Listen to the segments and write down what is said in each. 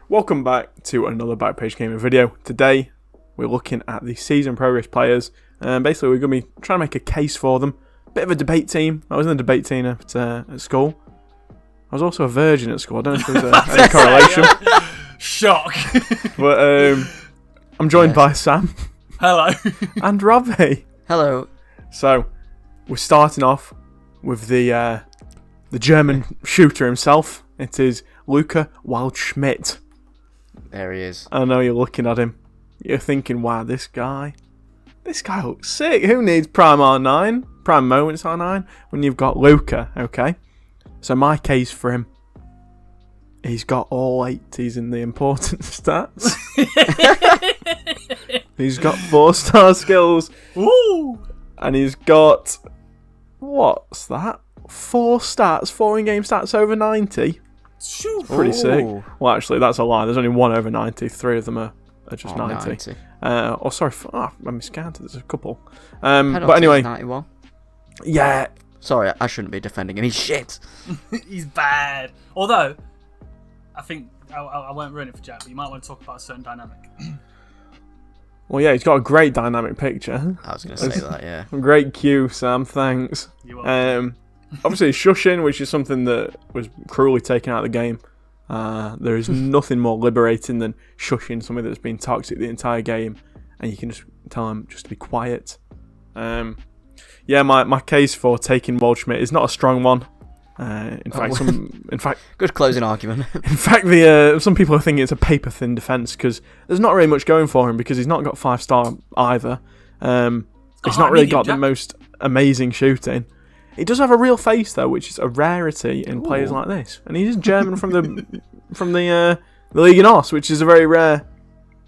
Welcome back to another Backpage gaming video. Today we're looking at the season progress players, and basically we're going to be trying to make a case for them. Bit of a debate team. I was in a debate team at school. I was also a virgin at school. I don't know if there's any correlation. Shock. But I'm joined by Sam. Hello. And Robbie. Hello. So we're starting off with the German shooter himself. It is Luca Waldschmidt. There he is. I know you're looking at him. You're thinking, wow, this guy looks sick. Who needs Prime R9? Prime Moments R9? When you've got Luca, okay? So my case for him, he's got all 80s in the important stats. He's got 4-star skills. Woo! And he's got, what's that? 4 in-game stats over 90. Pretty sick. Well, actually, that's a lie. There's only one over 90. 3 of them are just 90. I miscounted. There's a couple. But anyway. 91. Yeah. Sorry, I shouldn't be defending him. He's shit. He's bad. Although, I think I won't ruin it for Jack, but you might want to talk about a certain dynamic. Well, yeah, he's got a great dynamic picture. I was going to say that, yeah. Great cue, Sam. Thanks. You're welcome. Obviously, shushing, which is something that was cruelly taken out of the game. There is nothing more liberating than shushing somebody that's been toxic the entire game, and you can just tell them just to be quiet. My case for taking Waldschmidt is not a strong one. In fact, good closing argument. In fact, some people are thinking it's a paper thin defense because there's not really much going for him because he's not got 5-star either. He's not really got the most amazing shooting. He does have a real face though, which is a rarity in players like this. And he's German from the Liga NOS, which is a very rare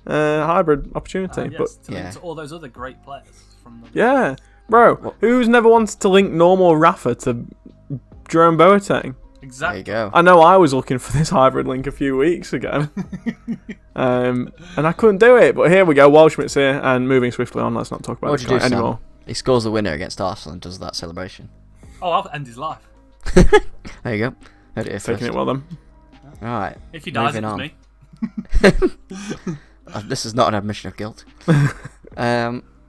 hybrid opportunity. Yes, to all those other great players from the yeah, bro. Who's never wanted to link normal Rafa to Jerome Boateng? Exactly. There you go. I know I was looking for this hybrid link a few weeks ago, and I couldn't do it. But here we go. Waldschmidt's here, and moving swiftly on. Let's not talk about this guy anymore. He scores the winner against Arsenal and does that celebration. Oh, I'll end his life. There you go. Heard it here Taking first. it well then. All right. If he dies, it's me. This is not an admission of guilt.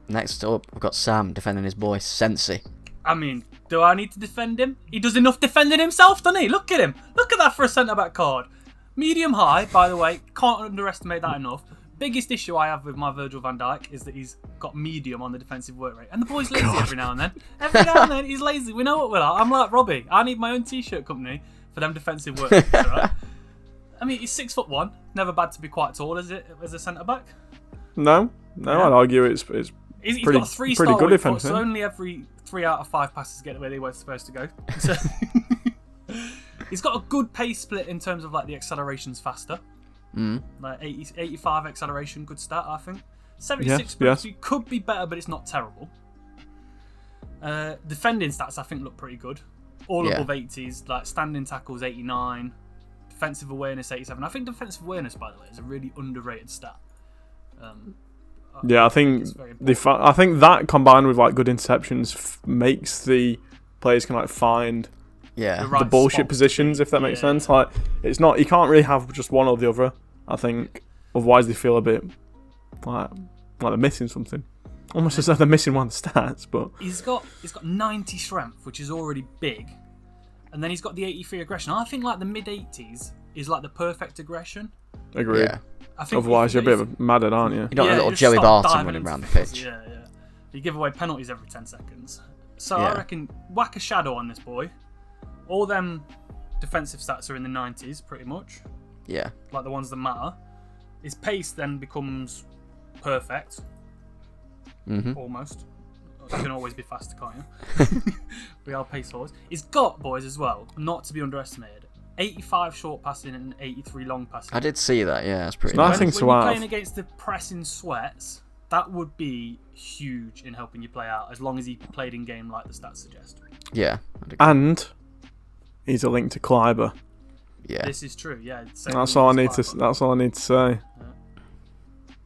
Next up, we've got Sam defending his boy Senesi. I mean, do I need to defend him? He does enough defending himself, doesn't he? Look at him. Look at that for a centre-back card. Medium high, by the way. Can't underestimate that enough. Biggest issue I have with my Virgil van Dijk is that he's got medium on the defensive work rate. And the boy's lazy every now and then. Every now and then, he's lazy. We know what we're like. I'm like Robbie. I need my own t-shirt company for them defensive work rates, right? I mean, he's 6'1". Never bad to be quite tall, is it, as a centre-back? No, yeah. I'd argue it's He's pretty, got a 3-star pretty good weak foot, defense. so only every 3 out of 5 passes get where they were supposed to go. So he's got a good pace split in terms of like the acceleration's faster. Like 85 acceleration, good stat, I think. 76 speed could be better, but it's not terrible. Defending stats, I think, look pretty good. All above 80s, like standing tackles 89, defensive awareness 87. I think defensive awareness, by the way, is a really underrated stat. I think I think that combined with like good interceptions makes the players can like find the bullshit positions, if that makes sense. Like it's not, you can't really have just one or the other. I think otherwise they feel a bit like they're missing something. Almost as though they're missing one of the stats. But he's got 90 strength, which is already big, and then he's got the 83 aggression. I think like the mid 80s is like the perfect aggression. Agreed. Yeah. Otherwise, you're a bit of a madder, aren't you? You don't want a little Joey Barton running around the pitch. Yeah. You give away penalties every 10 seconds. So I reckon whack a shadow on this boy. All them defensive stats are in the 90s, pretty much. Yeah. Like the ones that matter. His pace then becomes perfect. Almost. You can always be faster, can't you? We are pace horse. He's got, boys, as well, not to be underestimated, 85 short passing and 83 long passing. I did see that, yeah. That's pretty nice. nice. When you're playing against the pressing sweats, that would be huge in helping you play out, as long as he played in game like the stats suggest. Yeah. And he's a link to Kleiber. Yeah. This is true, yeah. That's all I need to say. Yeah.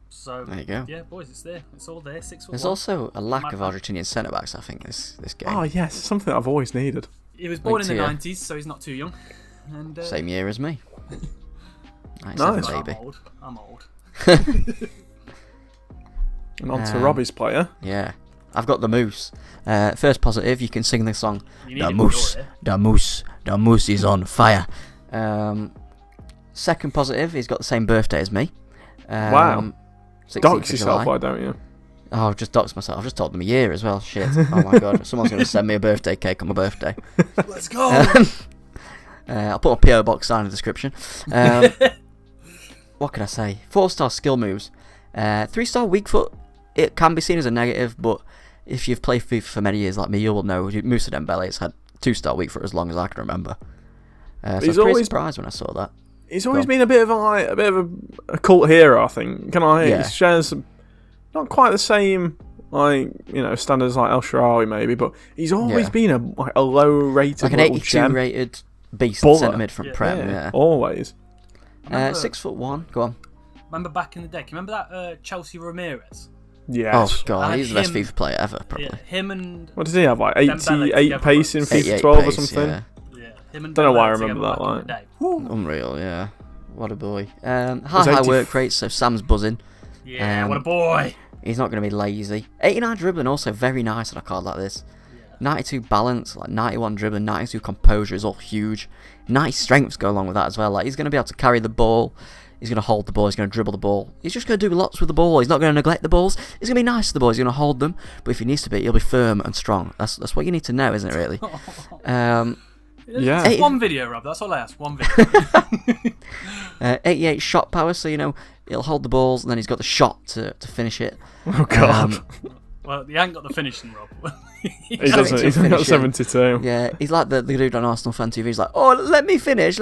So there you go. Yeah, boys, it's there. It's all there. 6'1". There's also a lack of Argentinian centre-backs, I think, this game. Oh, yes. Something I've always needed. He was born in the 90s, so he's not too young. And same year as me. 97, Nice. baby. I'm old. And on to Robbie's player. Yeah. I've got the Moose. First positive, you can sing the song. You need The it Moose, for it. the Moose is on fire. Second positive, he's got the same birthday as me. Wow. 16th Dox of yourself, July. why don't you? Oh, I've just doxed myself. I've just told them a year as well. Shit. Oh my god. Someone's going to send me a birthday cake on my birthday. Let's go. I'll put a PO box down in the description. What can I say? 4-star skill moves. 3-star weak foot. It can be seen as a negative, but if you've played FIFA for many years like me, you will know Musa Dembele has had 2-star weak foot as long as I can remember. So I was pretty surprised when I saw that. He's always been a bit of a cult hero, I think. He shares not quite the same standards like El Shaarawy maybe, but he's always been a low rated, like an 82 rated beast centre mid from Prem. Yeah, always. 6'1". Go on. Remember back in the day? Can you remember that Chelsea Ramirez? Yes. Oh god, he's the best FIFA player ever, probably. Yeah, him and what does he have? Like 88 pace in FIFA 88 12 or pace, something. Yeah. Him and Don't know why I Dembele remember that. together Like, back in the day. Unreal, yeah. What a boy. High work rate, so Sam's buzzing. Yeah, what a boy. He's not going to be lazy. 89 dribbling, also very nice on a card like this. 92 balance, like 91 dribbling, 92 composure is all huge. 90 strengths go along with that as well. Like he's going to be able to carry the ball. He's going to hold the ball. He's going to dribble the ball. He's just going to do lots with the ball. He's not going to neglect the balls. He's going to be nice to the ball. He's going to hold them. But if he needs to be, he'll be firm and strong. That's what you need to know, isn't it? Really. Just one video, Rob. That's all I ask. One video. 88 shot power, so he'll hold the balls and then he's got the shot to finish it. Oh god. Well, he ain't got the finishing, Rob. He doesn't. He's got 72. Yeah, he's like the dude on Arsenal Fan TV. He's like, oh, let me finish.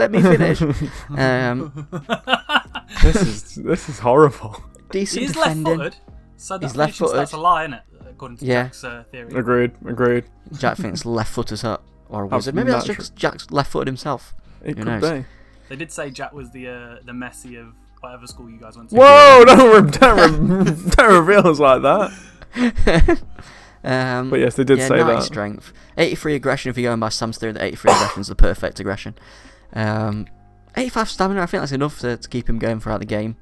This is horrible. Decent He's defending. left-footed. So that He's finishing left-footed. stat's a lie, isn't it? According to Jack's theory. Agreed. Jack thinks left-footers or a wizard. Maybe that's just Jack's left-footed himself. It Who could knows? be. They did say Jack was the Messi of whatever school you guys went to. Whoa! Don't reveal us like that. But yes, they did say 90 that. Strength, 83 aggression. If you're going by Sam's theory, that 83 aggression is the perfect aggression. 85 stamina. I think that's enough to keep him going throughout the game.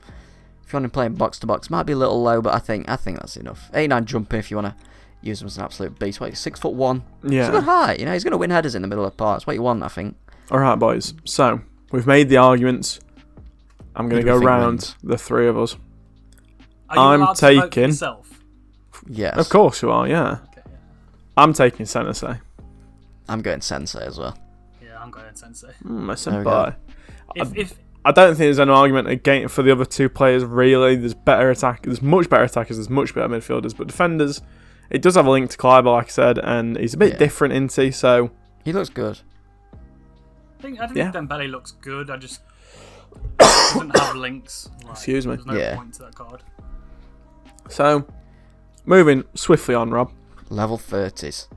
If you want him playing box to box, might be a little low, but I think that's enough. 89 jumping if you want to use him as an absolute beast. What, 6'1". Yeah. It's a good height. He's going to win headers in the middle of the park. That's what you want, I think. All right, boys. So we've made the arguments. I'm going to go round the three of us. Are you allowed to vote for taking- yourself? Yes. Of course you are. Yeah. Okay, yeah. I'm taking Senesi. I'm going Sensei as well. Yeah, I'm going Sensei. My There we senpai. If I don't think there's an argument against for the other two players. Really, there's better attack. There's much better attackers. There's much better midfielders. But defenders, it does have a link to Kleiber, like I said, and he's a bit different, isn't he? So He looks good. I think Dembele looks good. I just doesn't have links. Like, Excuse me. There's no point to that card. So moving swiftly on, Rob. Level 30s.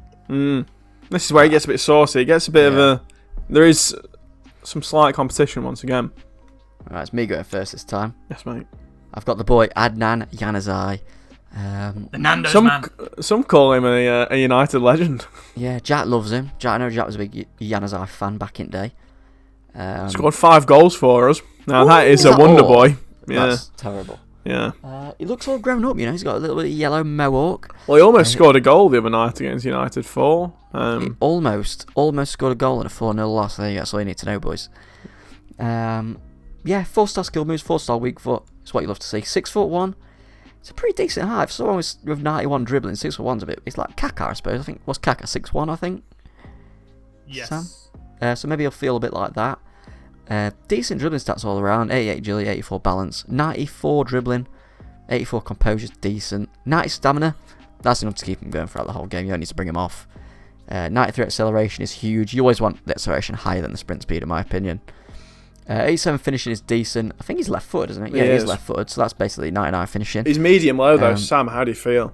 This is where it gets a bit saucy. It gets a bit of a. There is some slight competition once again. Alright, it's me going first this time. Yes, mate. I've got the boy Adnan Januzaj. The Nando's man. Some call him a United legend. Yeah, Jack loves him. I know Jack was a big Januzaj fan back in the day. Scored 5 goals for us. Now that is a that wonder all? boy. Yeah, That's terrible. yeah. He looks all grown up, He's got a little bit of yellow mohawk. Well, he almost scored a goal the other night against United 4. He almost scored a goal in a 4-0 loss. There you go. That's all you need to know, boys. 4-star skill moves, 4-star weak foot. It's what you love to see. 6'1". It's a pretty decent height. For someone with 91 dribbling, 6'1's a bit. It's like Kaka, I suppose. I think what's Kaka? 6'1", I think. Yes. Sam? So maybe he'll feel a bit like that. Decent dribbling stats all around. 88 agility, 84 balance, 94 dribbling, 84 composure, decent. 90 stamina. That's enough to keep him going throughout the whole game. You don't need to bring him off. 93 acceleration is huge. You always want the acceleration higher than the sprint speed, in my opinion. 87 finishing is decent. I think he's left-footed, isn't it? Yeah, he is left-footed, so that's basically 99 finishing. He's medium low though. Sam, how do you feel?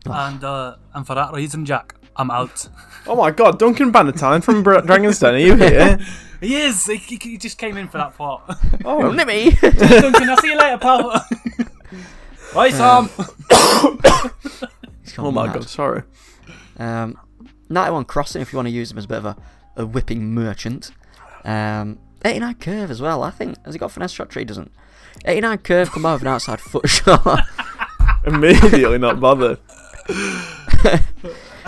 And for that reason, Jack, I'm out. Oh my God, Duncan Bannatyne from Dragon's Den. Are you here? He is. He just came in for that part. Oh, Nimmy! Duncan, I'll see you later, pal. Bye, Sam. oh my God, sorry. 91 crossing if you want to use him as a bit of a whipping merchant. 89 curve as well. I think, has he got finesse shot tree? He doesn't. 89 curve, come out with an outside foot shot. Immediately not bothered.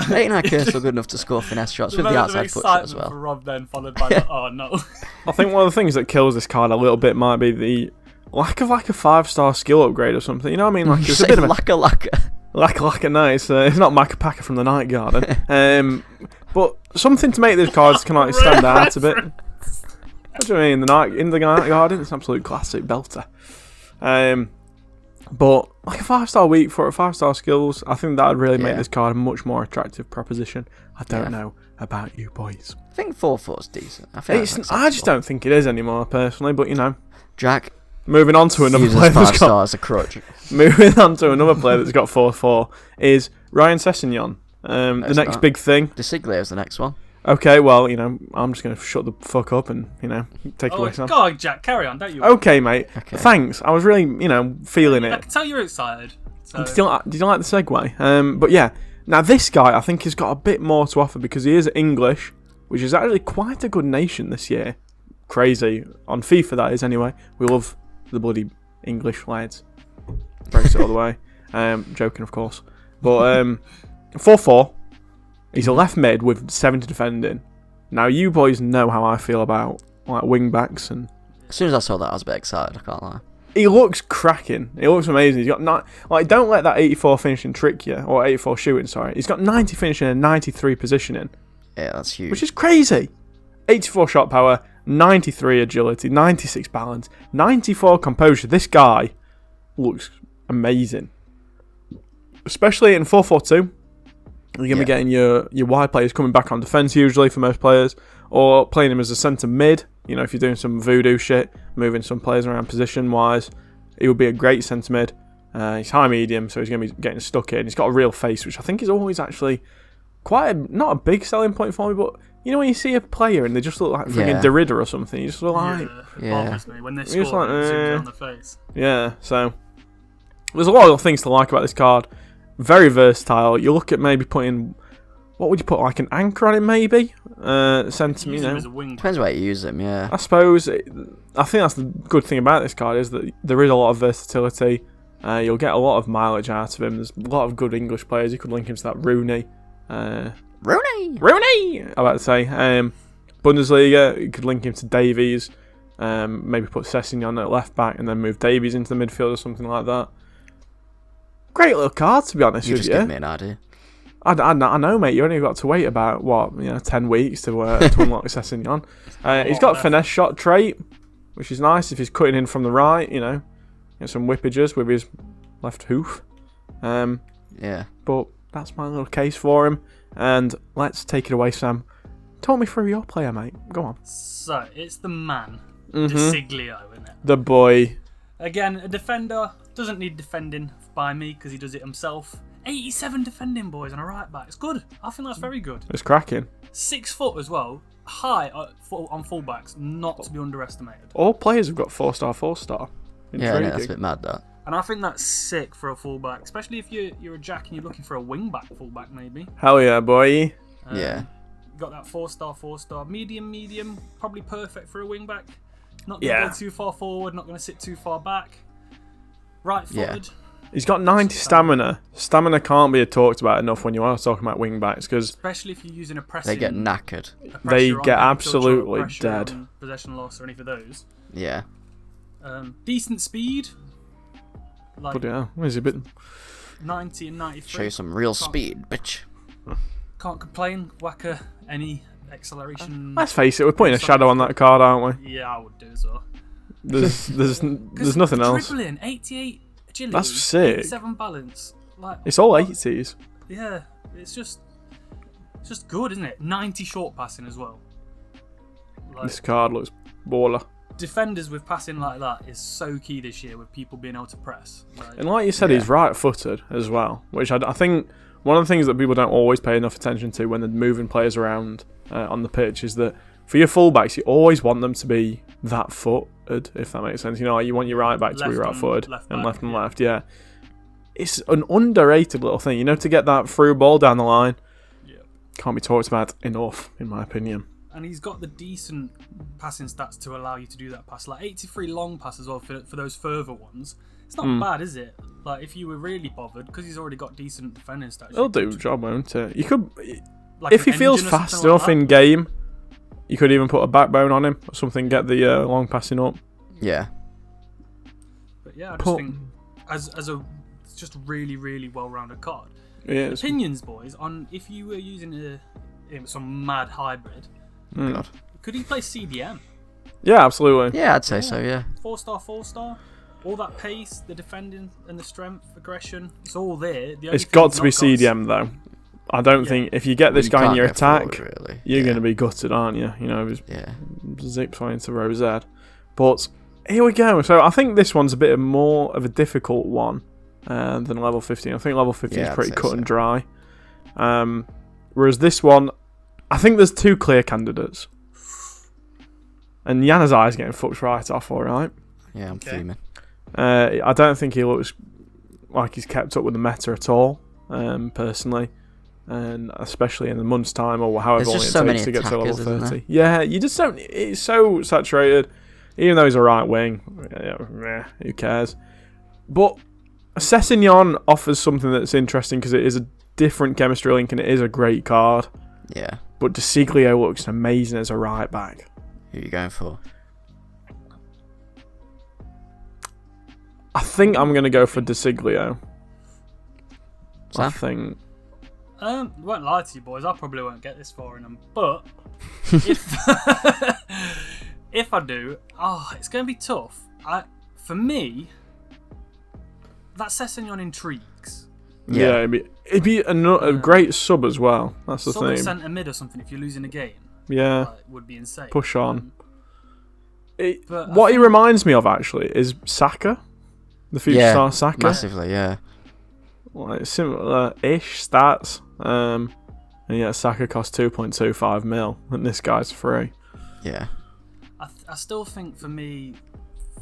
89 curve still good enough to score finesse shots with the outside foot shot as well. For Rob then, followed by the, oh no. I think one of the things that kills this card a little bit might be the lack of like a 5-star skill upgrade or something. You know what I mean? Like, it's a bit of a lacka. Nice. It's not Macapaka from the Night Garden. But something to make these cards kind of stand out a bit. What do you mean? In the Night Garden, it's an absolute classic belter. But like a 5-star weak for 5-star skills, I think that would really make this card a much more attractive proposition. I don't know about you boys. I think 4/4's decent. I just don't think it is anymore, personally. But you know, Jack. Moving on to another player that's got as a crutch. Moving on to another player that's got 4/4 is Ryan Sessgnon. The next big thing. Sciglio is the next one. Okay, well, you know, I'm just going to shut the fuck up and, you know, take away some. Go on, Jack, carry on, don't you? Okay, mate. Okay. Thanks. I was really, you know, feeling it. I can tell you're excited. So. Did you like the segue? But yeah, now this guy I think has got a bit more to offer because he is English, which is actually quite a good nation this year. Crazy. On FIFA, that is, anyway. We love the bloody English lads. Breaks it all the way. Joking, of course. But 4/4. He's a left mid with 70 defending. Now, you boys know how I feel about like wing backs, and as soon as I saw that, I was a bit excited. I can't lie. He looks cracking. He looks amazing. He's got don't let that 84 finishing trick you, or 84 shooting. Sorry, he's got 90 finishing and 93 positioning. Yeah, that's huge. Which is crazy. 84 shot power, 93 agility, 96 balance, 94 composure. This guy looks amazing, especially in 4-4-2. You're going to be getting your wide players coming back on defence usually for most players, or playing him as a centre mid. You know, if you're doing some voodoo shit, moving some players around position-wise, he would be a great centre mid. He's high medium, so he's going to be getting stuck in. He's got a real face, which I think is always actually not a big selling point for me, but you know when you see a player and they just look like friggin' Derrida or something, you just look like... bothers me when they score and zoom on the face. Yeah, so there's a lot of things to like about this card. Very versatile. You look at maybe putting... What would you put? Like an anchor on it, maybe? Use him as a wing. Depends where you use him, yeah. I suppose... I think that's the good thing about this card, is that there is a lot of versatility. You'll get a lot of mileage out of him. There's a lot of good English players. You could link him to that Rooney. Rooney! I'm about to say. Bundesliga, you could link him to Davies. Maybe put Sessgnon at left back and then move Davies into the midfield or something like that. Great little card, to be honest with you. You just give me an idea. I know, mate. You only got to wait about 10 weeks to unlock Sessgnon. He's got finesse shot trait, which is nice if he's cutting in from the right. You know, get some whippages with his left hoof. Yeah. But that's my little case for him. And let's take it away, Sam. Talk me through your player, mate. Go on. So it's the man, Sciglio, isn't it? The boy. Again, a defender doesn't need defending by me because he does it himself. 87 defending, boys, on a right back. It's good. I think that's very good. It's cracking. 6 foot as well. High on fullbacks, not to be underestimated. All players have got 4-star, 4-star. Yeah, that's a bit mad, that. And I think that's sick for a fullback, especially if you're a jack and you're looking for a wing-back fullback, maybe. Hell yeah, boy. Yeah. Got that 4-star, medium, probably perfect for a wing-back. Not going to go too far forward, not going to sit too far back. Right-footed. Yeah. He's got 90 stamina. Stamina can't be talked about enough when you are talking about wing backs, because especially if you're using a pressing. They get knackered. They get absolutely dead. Possession loss or any of those. Yeah. Decent speed. But yeah, he's a bit 90 and 93. Show you some real speed, bitch. Can't complain. Whacker any acceleration. Let's face it, we're putting a shadow on that card, aren't we? Yeah, I would do as well. There's nothing else. Dribbling, 88 agility. That's sick. 87 balance. It's all 80s. Yeah, it's just good, isn't it? 90 short passing as well. This card looks baller. Defenders with passing like that is so key this year, with people being able to press. And like you said, he's right-footed as well, which I think one of the things that people don't always pay enough attention to when they're moving players around on the pitch is that for your fullbacks, you always want them to be that footed, if that makes sense. You know, you want your right back to be right-footed and left. Yeah, it's an underrated little thing. You know, to get that through ball down the line, can't be talked about enough, in my opinion. and he's got the decent passing stats to allow you to do that pass. Like 83 long pass as well for those further ones. It's not bad, is it? Like if you were really bothered, because he's already got decent defending stats. It'll do the job, won't it? You could, like if he feels fast enough in game, you could even put a backbone on him or something. Get the long passing up. Yeah. But yeah, I just think as a just really, really well-rounded card. Yeah, Opinions, boys, on if you were using some mad hybrid, could he play CDM? Yeah, absolutely. Yeah, I'd say so, yeah. 4-star. All that pace, the defending and the strength, aggression, it's all there. It's got to be CDM, though. I don't think if you get this guy in your attack, you're going to be gutted, aren't you? You know, zips way into row Z. But here we go. So I think this one's a bit more of a difficult one than level 15. I think level 15 is pretty cut and dry. Whereas this one, I think there's two clear candidates. And Januzaj is getting fucked right off, all right? Yeah, I'm fuming. I don't think he looks like he's kept up with the meta at all, personally. And especially in the month's time or however long it takes to get to level 30. Yeah, you just don't... It's so saturated. Even though he's a right wing, who cares? But Sessgnon offers something that's interesting because it is a different chemistry link and it is a great card. Yeah. But Sciglio looks amazing as a right back. Who are you going for? I think I'm going to go for Sciglio. Sam? I think... I won't lie to you, boys. I probably won't get this far in them. But if if I do, it's going to be tough. For me, that Sessgnon intrigues. Yeah, it'd be a great sub as well. That's the thing. Centre mid or something if you're losing a game. Yeah, would be insane. Push on. What he reminds me of actually is Saka, the future star Saka. Massively, yeah. Like similar-ish stats. And yeah, Saka costs 2.25 mil, and this guy's free. Yeah. I still think for me,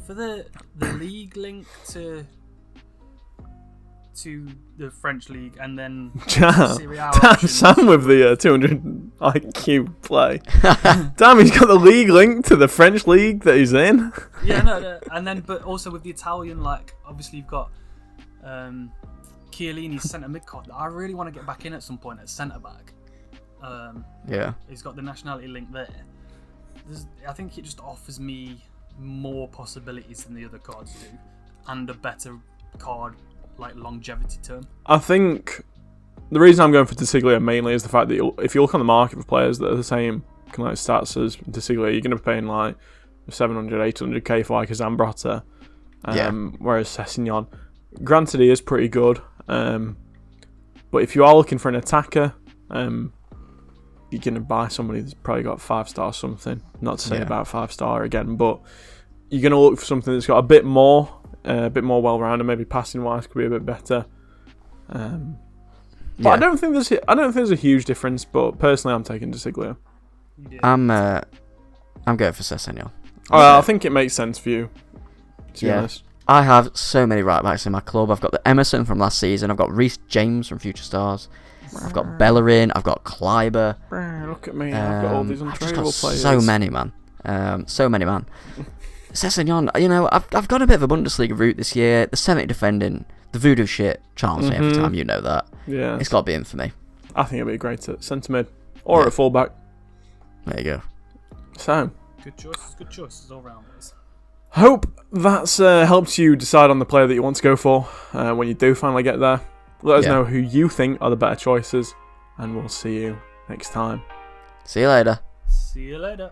for the league link to the French league and then Serie A options. Sam with the 200 IQ play. Damn, he's got the league link to the French league that he's in. Yeah, no, and then but also with the Italian, like obviously you've got Chiellini's centre mid card. I really want to get back in at some point at centre back. Yeah, he's got the nationality link there. I think it just offers me more possibilities than the other cards do, and a better card like longevity term. I think the reason I'm going for Sciglio mainly is the fact that if you look on the market for players that are the same kind of stats as Sciglio, you're going to be paying like 700, 800k for like a Zambrotta. Whereas Sessgnon, granted, he is pretty good. But if you are looking for an attacker, you're going to buy somebody that's probably got 5-star something. Not to say about 5-star again, but you're going to look for something that's got a bit more well-rounded. Maybe passing-wise could be a bit better. But I don't think there's a huge difference. But personally, I'm taking Sciglio. I'm going for Sessgnon. I think it makes sense for you. To be honest. I have so many right backs in my club. I've got the Emerson from last season. I've got Reece James from Future Stars. I've got Bellerin. I've got Kleiber. Look at me. I've got all these untradeable players. So many, man. Sessgnon, I've got a bit of a Bundesliga route this year. The 70 defending, the voodoo shit charms me every time, you know that. Yeah. It's got to be in for me. I think it'll be great at centre mid or at fullback. There you go. So. Good choices all round, boys. Hope that's helped you decide on the player that you want to go for when you do finally get there. Let us know who you think are the better choices, and we'll see you next time. See you later. See you later.